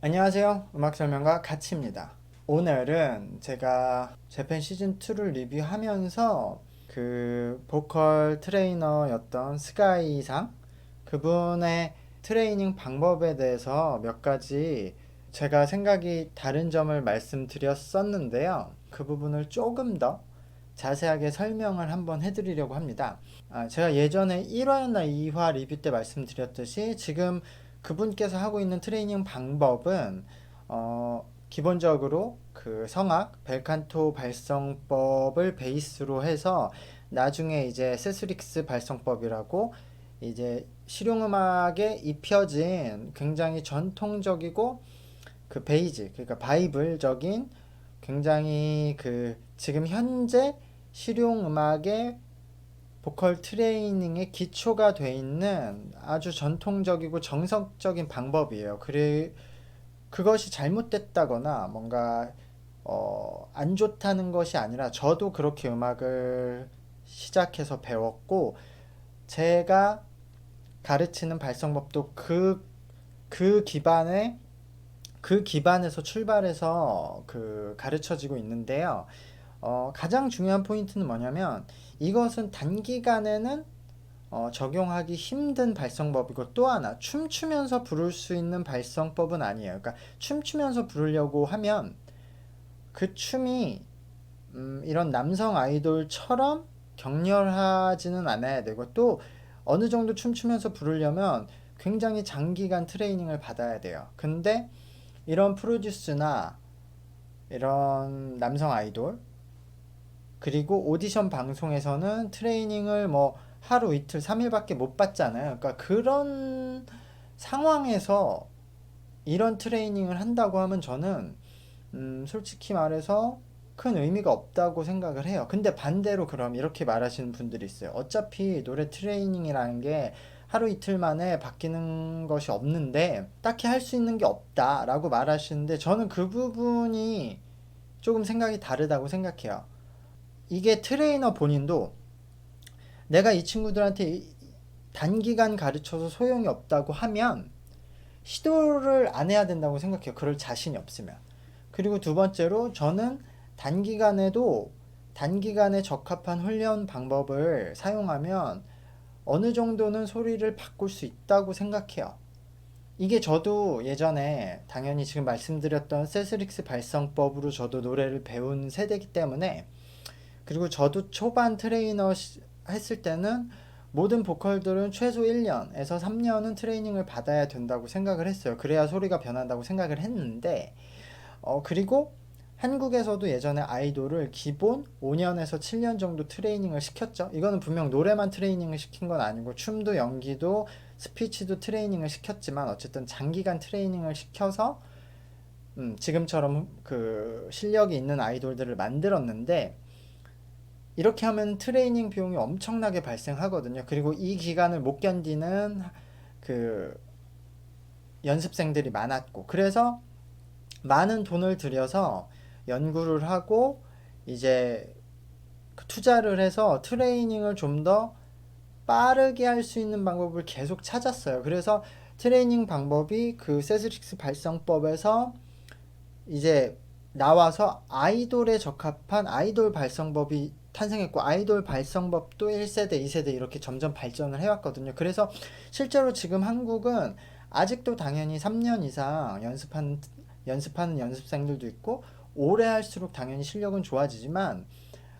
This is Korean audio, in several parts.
안녕하세요. 음악 설명가 가치입니다. 오늘은 제가 재팬 시즌2를 리뷰하면서 그 보컬 트레이너였던 스카이상 그분의 트레이닝 방법에 대해서 몇 가지 제가 생각이 다른 점을 말씀드렸었는데요. 그 부분을 조금 더 자세하게 설명을 한번 해드리려고 합니다. 제가 예전에 1화나 2화 리뷰 때 말씀드렸듯이 지금 그분께서 하고 있는 트레이닝 방법은 기본적으로 그 성악 벨칸토 발성법을 베이스로 해서 나중에 이제 세스릭스 발성법이라고 이제 실용음악에 입혀진 굉장히 전통적이고 그 베이직 그러니까 바이블적인 굉장히 그 지금 현재 실용음악의 보컬 트레이닝의 기초가 돼 있는 아주 전통적이고 정석적인 방법이에요. 그것이 잘못됐다거나 뭔가 안 좋다는 것이 아니라 저도 그렇게 음악을 시작해서 배웠고 제가 가르치는 발성법도 그 기반에 그 기반에서 출발해서 그 가르쳐지고 있는데요. 가장 중요한 포인트는 뭐냐면 이것은 단기간에는 적용하기 힘든 발성법이고 또 하나 춤추면서 부를 수 있는 발성법은 아니에요. 그러니까 춤추면서 부르려고 하면 그 춤이 이런 남성 아이돌처럼 격렬하지는 않아야 되고 또 어느 정도 춤추면서 부르려면 굉장히 장기간 트레이닝을 받아야 돼요. 근데 이런 프로듀스나 이런 남성 아이돌 그리고 오디션 방송에서는 트레이닝을 뭐 하루 이틀 3일밖에 못 받잖아요. 그러니까 그런 상황에서 이런 트레이닝을 한다고 하면 저는 솔직히 말해서 큰 의미가 없다고 생각을 해요. 근데 반대로 그럼 이렇게 말하시는 분들이 있어요. 어차피 노래 트레이닝이라는 게 하루 이틀 만에 바뀌는 것이 없는데 딱히 할 수 있는 게 없다라고 말하시는데 저는 그 부분이 조금 생각이 다르다고 생각해요. 이게 트레이너 본인도 내가 이 친구들한테 단기간 가르쳐서 소용이 없다고 하면 시도를 안 해야 된다고 생각해요. 그럴 자신이 없으면. 그리고 두 번째로 저는 단기간에도 단기간에 적합한 훈련 방법을 사용하면 어느 정도는 소리를 바꿀 수 있다고 생각해요. 이게 저도 예전에 당연히 지금 말씀드렸던 세스릭스 발성법으로 저도 노래를 배운 세대이기 때문에 그리고 저도 초반 트레이너 했을 때는 모든 보컬들은 최소 1년에서 3년은 트레이닝을 받아야 된다고 생각을 했어요. 그래야 소리가 변한다고 생각을 했는데, 그리고 한국에서도 예전에 아이돌을 기본 5년에서 7년 정도 트레이닝을 시켰죠. 이거는 분명 노래만 트레이닝을 시킨 건 아니고 춤도 연기도 스피치도 트레이닝을 시켰지만 어쨌든 장기간 트레이닝을 시켜서 지금처럼 그 실력이 있는 아이돌들을 만들었는데 이렇게 하면 트레이닝 비용이 엄청나게 발생하거든요. 그리고 이 기간을 못 견디는 그 연습생들이 많았고, 그래서 많은 돈을 들여서 연구를 하고 이제 그 투자를 해서 트레이닝을 좀 더 빠르게 할 수 있는 방법을 계속 찾았어요. 그래서 트레이닝 방법이 그 세스릭스 발성법에서 이제 나와서 아이돌에 적합한 아이돌 발성법이 탄생했고 아이돌 발성법도 1세대, 2세대 이렇게 점점 발전을 해왔거든요. 그래서 실제로 지금 한국은 아직도 당연히 3년 이상 연습하는 연습생들도 있고 오래 할수록 당연히 실력은 좋아지지만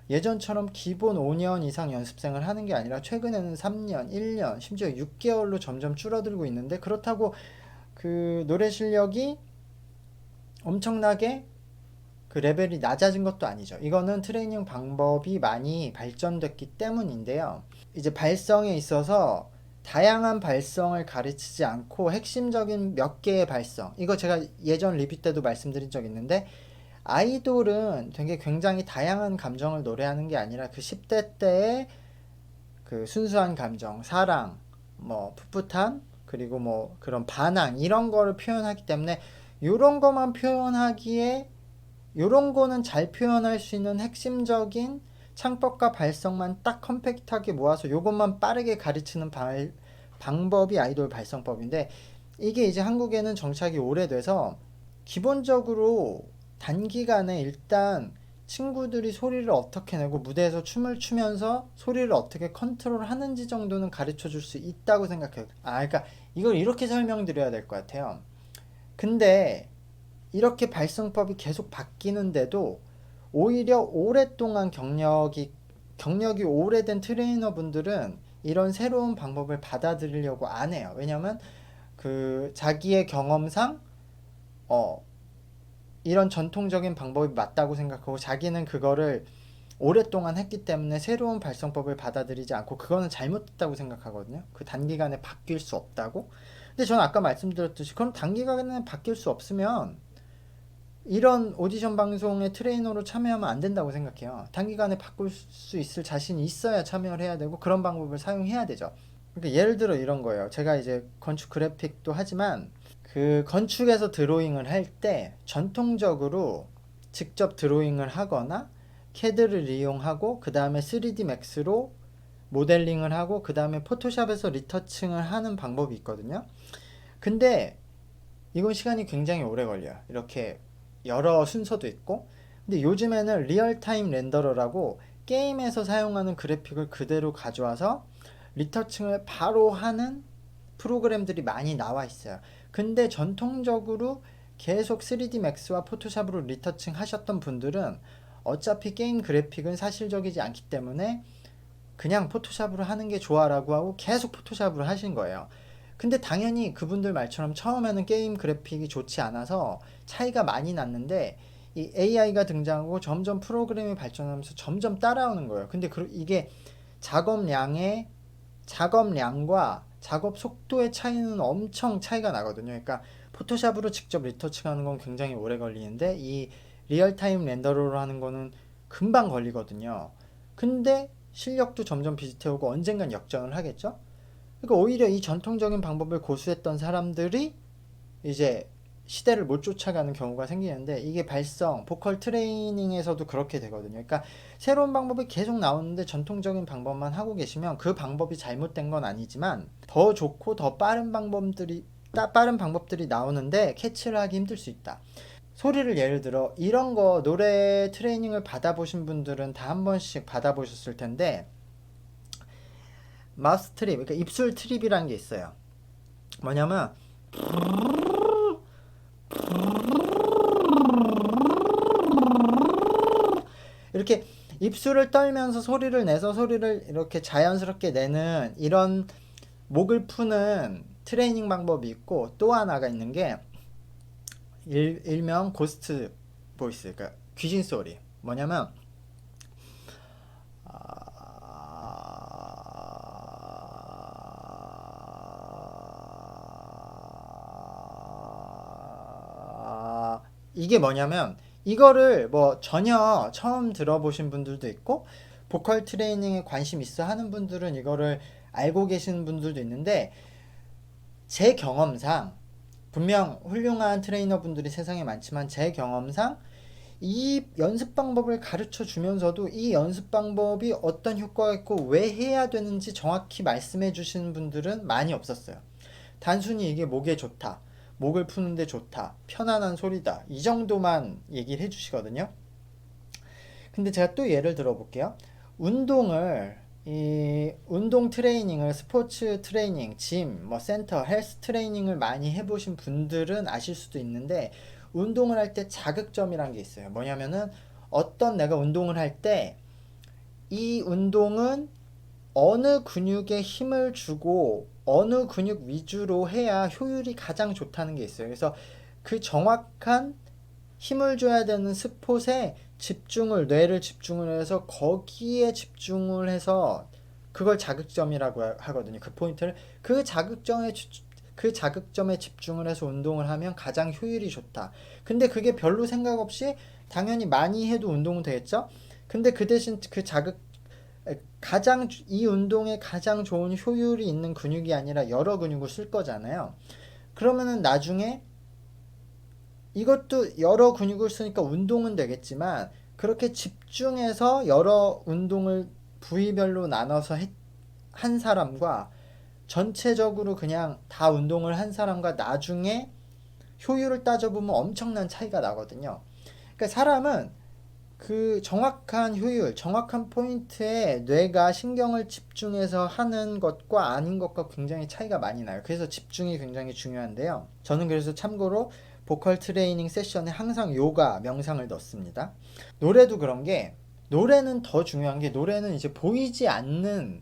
예전처럼 기본 5년 이상 연습생을 하는 게 아니라 최근에는 3년, 1년, 심지어 6개월로 점점 줄어들고 있는데 그렇다고 그 노래 실력이 엄청나게 그 레벨이 낮아진 것도 아니죠. 이거는 트레이닝 방법이 많이 발전됐기 때문인데요. 이제 발성에 있어서 다양한 발성을 가르치지 않고 핵심적인 몇 개의 발성. 이거 제가 예전 리뷰 때도 말씀드린 적 있는데 아이돌은 되게 굉장히 다양한 감정을 노래하는 게 아니라 그 10대 때의 그 순수한 감정, 사랑, 뭐 풋풋함, 그리고 뭐 그런 반항 이런 거를 표현하기 때문에 이런 것만 표현하기에 요런 거는 잘 표현할 수 있는 핵심적인 창법과 발성만 딱 컴팩트하게 모아서 요것만 빠르게 가르치는 방법이 아이돌 발성법인데 이게 이제 한국에는 정착이 오래돼서 기본적으로 단기간에 일단 친구들이 소리를 어떻게 내고 무대에서 춤을 추면서 소리를 어떻게 컨트롤 하는지 정도는 가르쳐 줄 수 있다고 생각해요. 그러니까 이걸 이렇게 설명드려야 될 것 같아요. 근데 이렇게 발성법이 계속 바뀌는데도 오히려 오랫동안 경력이 오래된 트레이너분들은 이런 새로운 방법을 받아들이려고 안 해요. 왜냐면 그 자기의 경험상 어 이런 전통적인 방법이 맞다고 생각하고 자기는 그거를 오랫동안 했기 때문에 새로운 발성법을 받아들이지 않고 그거는 잘못됐다고 생각하거든요. 그 단기간에 바뀔 수 없다고. 근데 저는 아까 말씀드렸듯이 그럼 단기간에 바뀔 수 없으면 이런 오디션 방송의 트레이너로 참여하면 안 된다고 생각해요. 단기간에 바꿀 수 있을 자신이 있어야 참여를 해야 되고 그런 방법을 사용해야 되죠. 그러니까 예를 들어 이런 거예요. 제가 이제 건축 그래픽도 하지만 그 건축에서 드로잉을 할 때 전통적으로 직접 드로잉을 하거나 캐드를 이용하고 그 다음에 3D 맥스로 모델링을 하고 그 다음에 포토샵에서 리터칭을 하는 방법이 있거든요. 근데 이건 시간이 굉장히 오래 걸려요. 이렇게 여러 순서도 있고. 근데 요즘에는 리얼타임 렌더러라고 게임에서 사용하는 그래픽을 그대로 가져와서 리터칭을 바로 하는 프로그램들이 많이 나와 있어요. 근데 전통적으로 계속 3D 맥스와 포토샵으로 리터칭 하셨던 분들은 어차피 게임 그래픽은 사실적이지 않기 때문에 그냥 포토샵으로 하는 게 좋아라고 하고 계속 포토샵으로 하신 거예요. 근데 당연히 그분들 말처럼 처음에는 게임 그래픽이 좋지 않아서 차이가 많이 났는데 이 AI가 등장하고 점점 프로그램이 발전하면서 점점 따라오는 거예요. 근데 이게 작업량의 작업량과 작업 속도의 차이는 엄청 차이가 나거든요. 그러니까 포토샵으로 직접 리터칭하는 건 굉장히 오래 걸리는데 이 리얼타임 렌더러로 하는 거는 금방 걸리거든요. 근데 실력도 점점 비슷해오고 언젠간 역전을 하겠죠? 그러니까 오히려 이 전통적인 방법을 고수했던 사람들이 이제 시대를 못 쫓아가는 경우가 생기는데 이게 보컬 트레이닝에서도 그렇게 되거든요. 그러니까 새로운 방법이 계속 나오는데 전통적인 방법만 하고 계시면 그 방법이 잘못된 건 아니지만 더 좋고 더 빠른 방법들이 나오는데 캐치를 하기 힘들 수 있다. 소리를 예를 들어 이런 거 노래 트레이닝을 받아보신 분들은 다 한 번씩 받아보셨을 텐데 마우스 트립, 그러니까 입술 트립이라는 게 있어요. 뭐냐면 이렇게 입술을 떨면서 소리를 내서 소리를 이렇게 자연스럽게 내는 이런 목을 푸는 트레이닝 방법이 있고 또 하나가 있는 게 일명 고스트 보이스, 그러니까 귀신 소리. 뭐냐면 이게 뭐냐면 이거를 뭐 전혀 처음 들어보신 분들도 있고 보컬 트레이닝에 관심 있어 하는 분들은 이거를 알고 계시는 분들도 있는데 제 경험상 분명 훌륭한 트레이너 분들이 세상에 많지만 제 경험상 이 연습 방법을 가르쳐 주면서도 이 연습 방법이 어떤 효과가 있고 왜 해야 되는지 정확히 말씀해 주시는 분들은 많이 없었어요. 단순히 이게 목에 좋다, 목을 푸는데 좋다, 편안한 소리다, 이 정도만 얘기를 해주시거든요. 근데 제가 또 예를 들어 볼게요. 이 운동 트레이닝을 스포츠 트레이닝, 뭐 센터, 헬스 트레이닝을 많이 해보신 분들은 아실 수도 있는데 운동을 할 때 자극점이란 게 있어요. 뭐냐면은 어떤 내가 운동을 할 때 이 운동은 어느 근육에 힘을 주고 어느 근육 위주로 해야 효율이 가장 좋다는 게 있어요. 그래서 그 정확한 힘을 줘야 되는 스폿에 뇌를 집중을 해서 거기에 집중을 해서 그걸 자극점이라고 하거든요. 그 포인트를 그 자극점에 집중을 해서 운동을 하면 가장 효율이 좋다. 근데 그게 별로 생각 없이 당연히 많이 해도 운동은 되겠죠? 근데 그 대신 이 운동에 가장 좋은 효율이 있는 근육이 아니라 여러 근육을 쓸 거잖아요. 그러면은 나중에 이것도 여러 근육을 쓰니까 운동은 되겠지만 그렇게 집중해서 여러 운동을 부위별로 나눠서 한 사람과 전체적으로 그냥 다 운동을 한 사람과 나중에 효율을 따져보면 엄청난 차이가 나거든요. 그러니까 사람은 그 정확한 효율, 정확한 포인트에 뇌가 신경을 집중해서 하는 것과 아닌 것과 굉장히 차이가 많이 나요. 그래서 집중이 굉장히 중요한데요. 저는 그래서 참고로 보컬 트레이닝 세션에 항상 요가, 명상을 넣습니다. 노래도 그런 게, 노래는 더 중요한 게, 노래는 이제 보이지 않는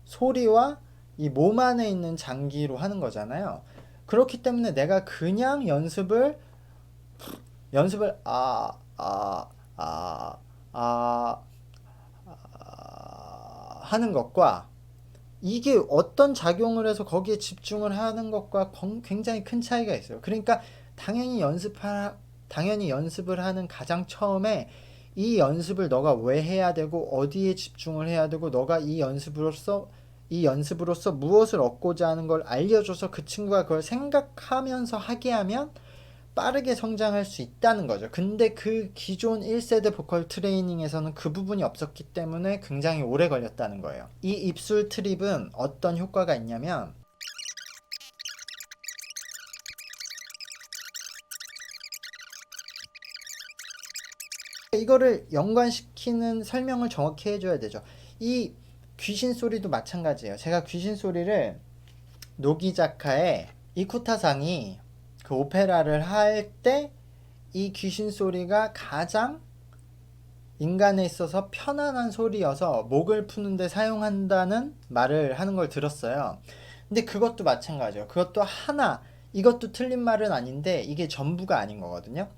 소리와 이 몸 안에 있는 장기로 하는 거잖아요. 그렇기 때문에 내가 그냥 연습을 아, 아, 하는 것과 이게 어떤 작용을 해서 거기에 집중을 하는 것과 굉장히 큰 차이가 있어요. 그러니까 당연히 연습을 하는 가장 처음에 이 연습을 너가 왜 해야 되고 어디에 집중을 해야 되고 너가 이 연습으로서 무엇을 얻고자 하는 걸 알려줘서 그 친구가 그걸 생각하면서 하게 하면 빠르게 성장할 수 있다는 거죠. 근데 그 기존 1세대 보컬 트레이닝에서는 그 부분이 없었기 때문에 굉장히 오래 걸렸다는 거예요. 이 입술 트립은 어떤 효과가 있냐면 이거를 연관시키는 설명을 정확히 해줘야 되죠. 이 귀신 소리도 마찬가지예요. 제가 귀신 소리를 노기자카의 이쿠타상이 그 오페라를 할 때 이 귀신 소리가 가장 인간에 있어서 편안한 소리여서 목을 푸는데 사용한다는 말을 하는 걸 들었어요. 근데 그것도 마찬가지예요. 이것도 틀린 말은 아닌데 이게 전부가 아닌 거거든요.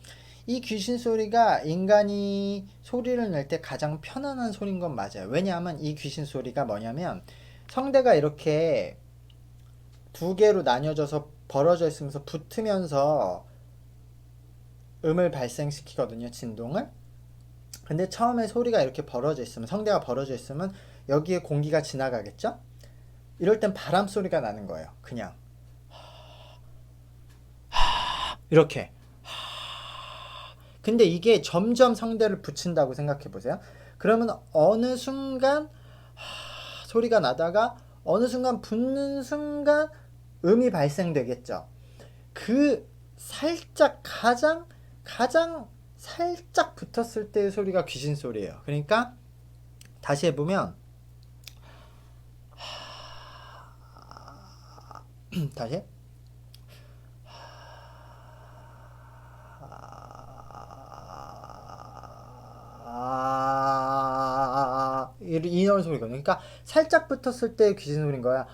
이 귀신 소리가 인간이 소리를 낼 때 가장 편안한 소리인 건 맞아요. 왜냐하면 이 귀신 소리가 뭐냐면 성대가 이렇게 두 개로 나뉘어져서 벌어져 있으면서 붙으면서 음을 발생시키거든요, 진동을. 근데 처음에 소리가 이렇게 벌어져 있으면, 성대가 벌어져 있으면 여기에 공기가 지나가겠죠? 이럴 땐 바람 소리가 나는 거예요. 그냥 이렇게. 근데 이게 점점 성대를 붙인다고 생각해 보세요. 그러면 어느 순간 소리가 나다가 어느 순간 붙는 순간 음이 발생되겠죠. 그 살짝 가장 살짝 붙었을 때의 소리가 귀신 소리예요. 그러니까 다시 해보면 다시 이런 소리거든요. 그러니까 살짝 붙었을 때 귀신 소리인 거야.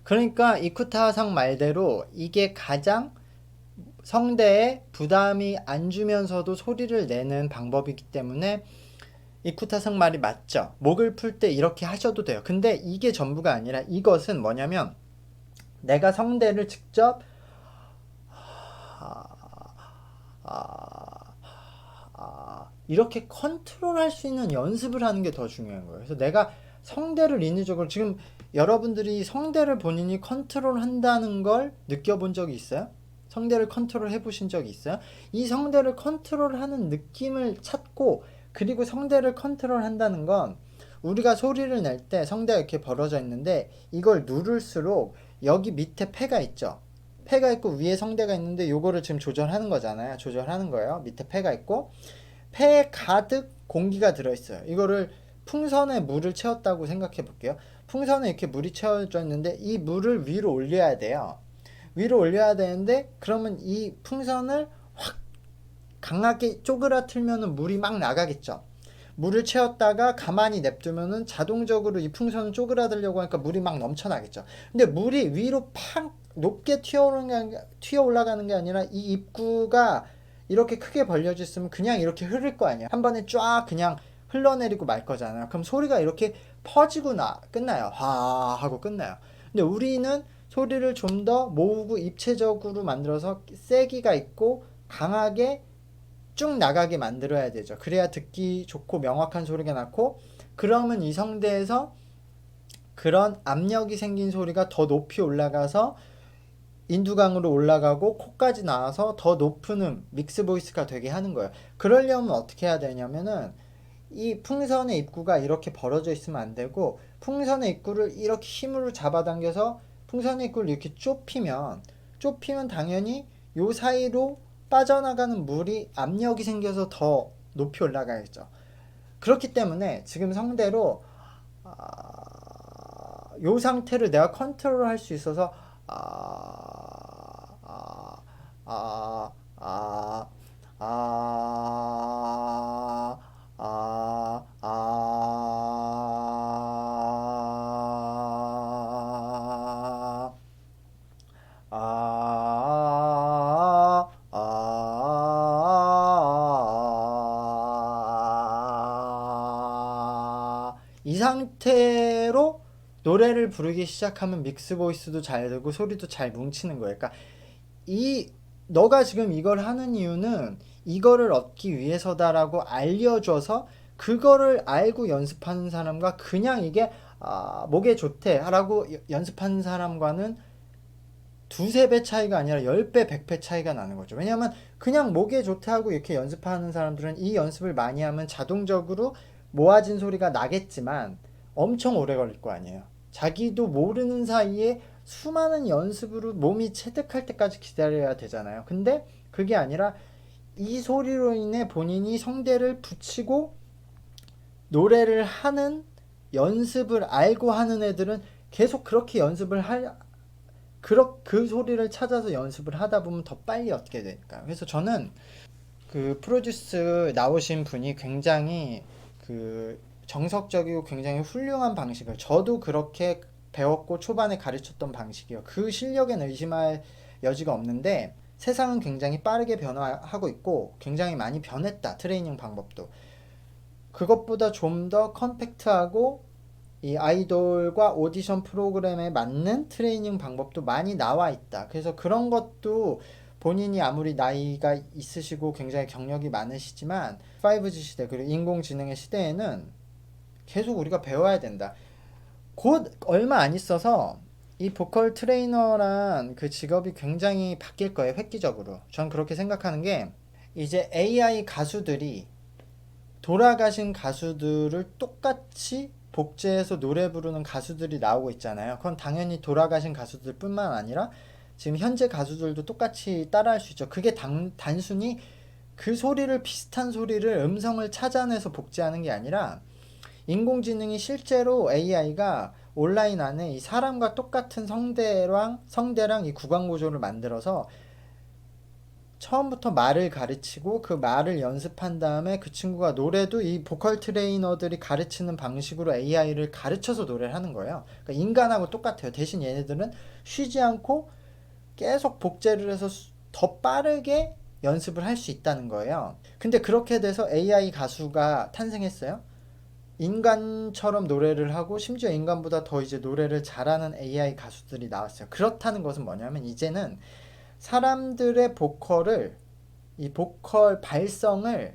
그러니까 이쿠타상 말대로 이게 가장 성대에 부담이 안 주면서도 소리를 내는 방법이기 때문에 이쿠타상 말이 맞죠. 목을 풀 때 이렇게 하셔도 돼요. 근데 이게 전부가 아니라 이것은 뭐냐면 내가 성대를 직접 이렇게 컨트롤할 수 있는 연습을 하는 게 더 중요한 거예요. 그래서 내가 성대를 인위적으로 지금 여러분들이 성대를 본인이 컨트롤 한다는 걸 느껴본 적이 있어요? 성대를 컨트롤 해보신 적이 있어요? 이 성대를 컨트롤하는 느낌을 찾고 그리고 성대를 컨트롤 한다는 건 우리가 소리를 낼 때 성대가 이렇게 벌어져 있는데 이걸 누를수록 여기 밑에 폐가 있죠. 폐가 있고 위에 성대가 있는데 요거를 지금 조절하는 거잖아요. 조절하는 거예요. 밑에 폐가 있고 폐에 가득 공기가 들어있어요. 이거를 풍선에 물을 채웠다고 생각해 볼게요. 풍선에 이렇게 물이 채워져 있는데 이 물을 위로 올려야 돼요. 위로 올려야 되는데 그러면 이 풍선을 확 강하게 쪼그라틀면 물이 막 나가겠죠. 물을 채웠다가 가만히 냅두면은 자동적으로 이 풍선을 쪼그라들려고 하니까 물이 막 넘쳐나겠죠. 근데 물이 위로 팍 높게 튀어 올라가는 게 아니라 이 입구가 이렇게 크게 벌려져 있으면 그냥 이렇게 흐를 거 아니야. 한 번에 쫙 그냥 흘러내리고 말 거잖아요. 그럼 소리가 이렇게 퍼지고 끝나요. 하 하고 끝나요. 근데 우리는 소리를 좀 더 모으고 입체적으로 만들어서 세기가 있고 강하게 쭉 나가게 만들어야 되죠. 그래야 듣기 좋고 명확한 소리가 나고 그러면 이 성대에서 그런 압력이 생긴 소리가 더 높이 올라가서 인두강으로 올라가고 코까지 나와서 더 높은 믹스 보이스가 되게 하는 거예요. 그러려면 어떻게 해야 되냐면은 이 풍선의 입구가 이렇게 벌어져 있으면 안 되고 풍선의 입구를 이렇게 힘으로 잡아당겨서 풍선의 꿀 이렇게 좁히면 당연히 요 사이로 빠져나가는 물이 압력이 생겨서 더 높이 올라가겠죠. 그렇기 때문에 지금 성대로 요 상태를 내가 컨트롤 할 수 있어서 아, 아, 아, 아, 아, 아, 이 상태로 노래를 부르기 시작하면 믹스 보이스도 잘 되고 소리도 잘 뭉치는 거예요. 그러니까 이 너가 지금 이걸 하는 이유는 이거를 얻기 위해서다라고 알려줘서 그거를 알고 연습하는 사람과 그냥 이게 목에 좋대 라고 연습하는 사람과는 두세 배 차이가 아니라 10배, 100배 차이가 나는 거죠. 왜냐하면 그냥 목에 좋대 하고 이렇게 연습하는 사람들은 이 연습을 많이 하면 자동적으로 모아진 소리가 나겠지만 엄청 오래 걸릴 거 아니에요. 자기도 모르는 사이에 수많은 연습으로 몸이 체득할 때까지 기다려야 되잖아요. 근데 그게 아니라 이 소리로 인해 본인이 성대를 붙이고 노래를 하는 연습을 알고 하는 애들은 계속 그렇게 연습을 그 소리를 찾아서 연습을 하다 보면 더 빨리 얻게 되니까. 그래서 저는 그 프로듀스 나오신 분이 굉장히 그 정석적이고 굉장히 훌륭한 방식을, 저도 그렇게 배웠고 초반에 가르쳤던 방식이요. 그 실력에는 의심할 여지가 없는데 세상은 굉장히 빠르게 변화하고 있고 굉장히 많이 변했다. 트레이닝 방법도. 그것보다 좀 더 컴팩트하고 이 아이돌과 오디션 프로그램에 맞는 트레이닝 방법도 많이 나와 있다. 그래서 그런 것도 본인이 아무리 나이가 있으시고 굉장히 경력이 많으시지만 5G 시대 그리고 인공지능의 시대에는 계속 우리가 배워야 된다. 곧 얼마 안 있어서 이 보컬 트레이너란 그 직업이 굉장히 바뀔 거예요. 획기적으로. 전 그렇게 생각하는 게 이제 AI 가수들이 돌아가신 가수들을 똑같이 복제해서 노래 부르는 가수들이 나오고 있잖아요. 그건 당연히 돌아가신 가수들 뿐만 아니라 지금 현재 가수들도 똑같이 따라할 수 있죠. 그게 단순히 그 소리를, 비슷한 소리를, 음성을 찾아내서 복제하는 게 아니라 인공지능이 실제로 AI가 온라인 안에 이 사람과 똑같은 성대랑 이 구강 구조를 만들어서 처음부터 말을 가르치고 그 말을 연습한 다음에 그 친구가 노래도 이 보컬 트레이너들이 가르치는 방식으로 AI를 가르쳐서 노래를 하는 거예요. 그러니까 인간하고 똑같아요. 대신 얘네들은 쉬지 않고 계속 복제를 해서 더 빠르게 연습을 할 수 있다는 거예요. 근데 그렇게 돼서 AI 가수가 탄생했어요. 인간처럼 노래를 하고 심지어 인간보다 더 이제 노래를 잘하는 AI 가수들이 나왔어요. 그렇다는 것은 뭐냐면 이제는 사람들의 이 보컬 발성을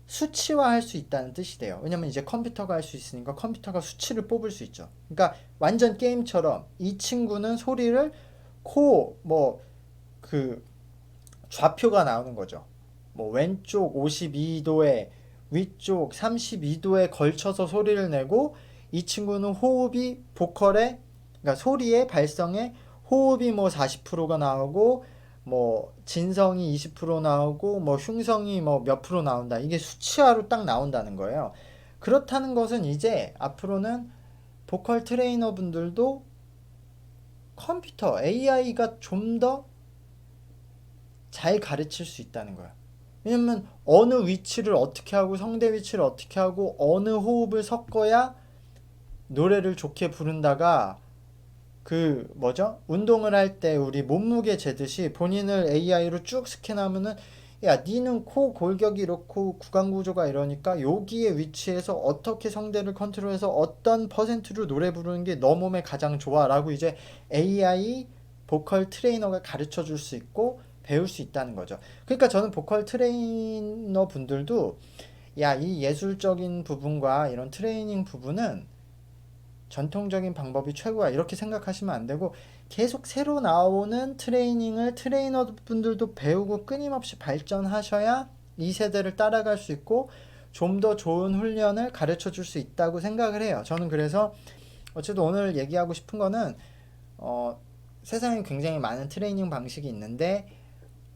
수치화할 수 있다는 뜻이 돼요. 왜냐면 이제 컴퓨터가 할 수 있으니까 컴퓨터가 수치를 뽑을 수 있죠. 그러니까 완전 게임처럼 이 친구는 소리를 그 좌표가 나오는 거죠. 뭐 왼쪽 52도에 위쪽 32도에 걸쳐서 소리를 내고 이 친구는 호흡이 그러니까 소리의 발성에 호흡이 뭐 40%가 나오고 뭐 진성이 20% 나오고 뭐 흉성이 뭐 몇 프로 나온다. 이게 수치화로 딱 나온다는 거예요. 그렇다는 것은 이제 앞으로는 보컬 트레이너 분들도 컴퓨터 AI가 좀 더 잘 가르칠 수 있다는 거야. 왜냐면 어느 위치를 어떻게 하고 성대 위치를 어떻게 하고 어느 호흡을 섞어야 노래를 좋게 부른다가 그 뭐죠? 운동을 할 때 우리 몸무게 재듯이 본인을 AI로 쭉 스캔하면은 야, 니는 코 골격이 이렇고 구강 구조가 이러니까 여기에 위치해서 어떻게 성대를 컨트롤해서 어떤 퍼센트로 노래 부르는 게 너 몸에 가장 좋아라고 이제 AI 보컬 트레이너가 가르쳐 줄 수 있고 배울 수 있다는 거죠. 그러니까 저는 보컬 트레이너 분들도 야, 이 예술적인 부분과 이런 트레이닝 부분은 전통적인 방법이 최고야 이렇게 생각하시면 안 되고 계속 새로 나오는 트레이닝을 트레이너 분들도 배우고 끊임없이 발전하셔야 이 세대를 따라갈 수 있고 좀 더 좋은 훈련을 가르쳐 줄 수 있다고 생각을 해요. 저는 그래서 어쨌든 오늘 얘기하고 싶은 거는 세상에 굉장히 많은 트레이닝 방식이 있는데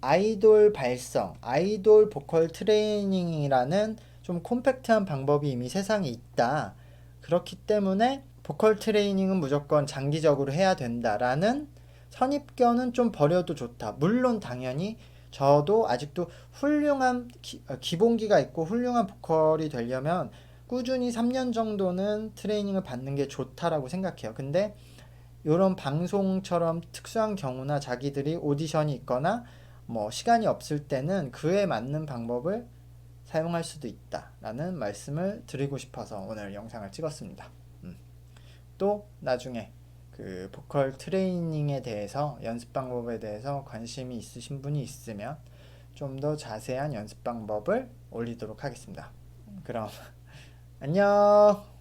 아이돌 발성, 아이돌 보컬 트레이닝이라는 좀 콤팩트한 방법이 이미 세상에 있다. 그렇기 때문에 보컬 트레이닝은 무조건 장기적으로 해야 된다라는 선입견은 좀 버려도 좋다. 물론 당연히 저도 아직도 훌륭한 기본기가 있고 훌륭한 보컬이 되려면 꾸준히 3년 정도는 트레이닝을 받는 게 좋다라고 생각해요. 근데 이런 방송처럼 특수한 경우나 자기들이 오디션이 있거나 뭐 시간이 없을 때는 그에 맞는 방법을 사용할 수도 있다라는 말씀을 드리고 싶어서 오늘 영상을 찍었습니다. 또 나중에 그 보컬 트레이닝에 대해서 연습 방법에 대해서 관심이 있으신 분이 있으면 좀 더 자세한 연습 방법을 올리도록 하겠습니다. 그럼 안녕.